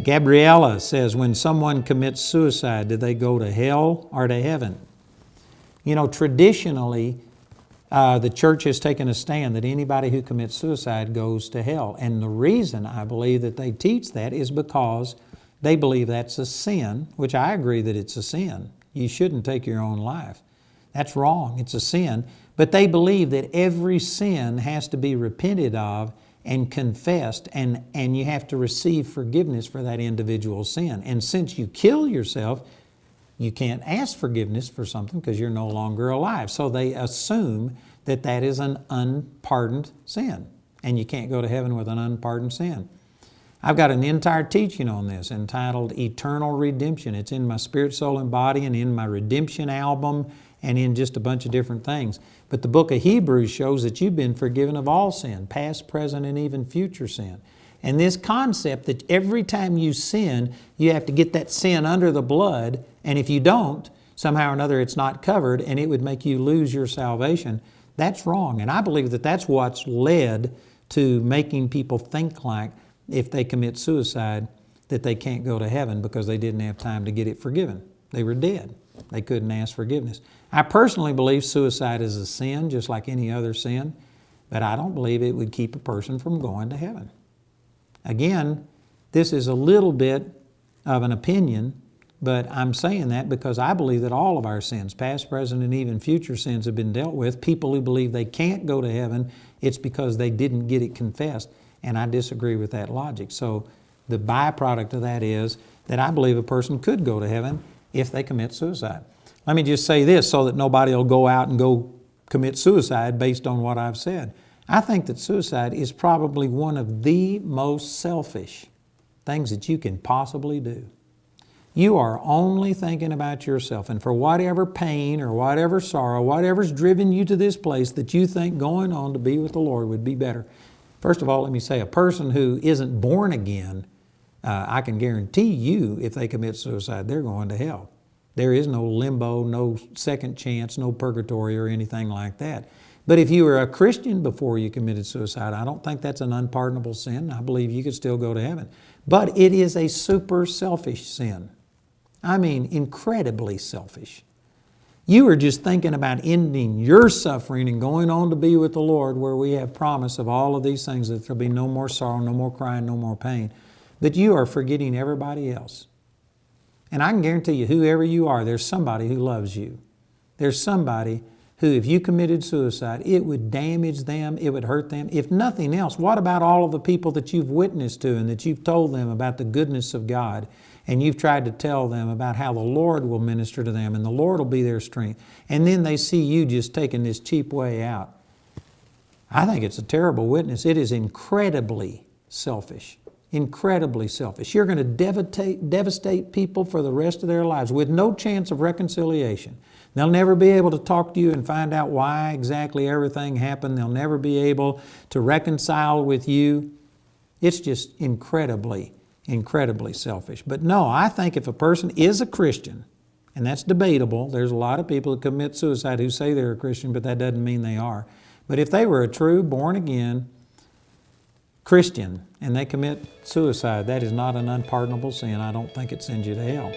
Gabriella says, when someone commits suicide, do they go to hell or to heaven? You know, traditionally, the church has taken a stand that anybody who commits suicide goes to hell. And the reason I believe that they teach that is because they believe that's a sin, which I agree that it's a sin. You shouldn't take your own life. That's wrong. It's a sin. But they believe that every sin has to be repented of and confessed, and you have to receive forgiveness for that individual sin. And since you kill yourself, you can't ask forgiveness for something because you're no longer alive. So they assume that that is an unpardoned sin, and you can't go to heaven with an unpardoned sin. I've got an entire teaching on this entitled Eternal Redemption. It's in my Spirit, Soul, and Body, and in my Redemption album, and in just a bunch of different things. But the book of Hebrews shows that you've been forgiven of all sin, past, present, and even future sin. And this concept that every time you sin, you have to get that sin under the blood, and if you don't, somehow or another it's not covered, and it would make you lose your salvation, that's wrong. And I believe that that's what's led to making people think like if they commit suicide that they can't go to heaven because they didn't have time to get it forgiven. They were dead. They couldn't ask forgiveness. I personally believe suicide is a sin, just like any other sin, but I don't believe it would keep a person from going to heaven. Again, this is a little bit of an opinion, but I'm saying that because I believe that all of our sins, past, present, and even future sins, have been dealt with. People who believe they can't go to heaven, it's because they didn't get it confessed, and I disagree with that logic. So the byproduct of that is that I believe a person could go to heaven if they commit suicide. Let me just say this so that nobody will go out and go commit suicide based on what I've said. I think that suicide is probably one of the most selfish things that you can possibly do. You are only thinking about yourself, and for whatever pain or whatever sorrow, whatever's driven you to this place that you think going on to be with the Lord would be better. First of all, let me say, a person who isn't born again, I can guarantee you if they commit suicide, they're going to hell. There is no limbo, no second chance, no purgatory or anything like that. But if you were a Christian before you committed suicide, I don't think that's an unpardonable sin. I believe you could still go to heaven. But it is a super selfish sin. I mean, incredibly selfish. You are just thinking about ending your suffering and going on to be with the Lord, where we have promise of all of these things, that there'll be no more sorrow, no more crying, no more pain. But you are forgetting everybody else. And I can guarantee you, whoever you are, there's somebody who loves you. There's somebody who, if you committed suicide, it would damage them, it would hurt them. If nothing else, what about all of the people that you've witnessed to and that you've told them about the goodness of God, and you've tried to tell them about how the Lord will minister to them and the Lord will be their strength, and then they see you just taking this cheap way out? I think it's a terrible witness. It is incredibly selfish. Incredibly selfish. You're going to devastate people for the rest of their lives with no chance of reconciliation. They'll never be able to talk to you and find out why exactly everything happened. They'll never be able to reconcile with you. It's just incredibly, incredibly selfish. But no, I think if a person is a Christian, and that's debatable, there's a lot of people who commit suicide who say they're a Christian, but that doesn't mean they are. But if they were a true, born-again Christian and they commit suicide, that is not an unpardonable sin. I don't think it sends you to hell.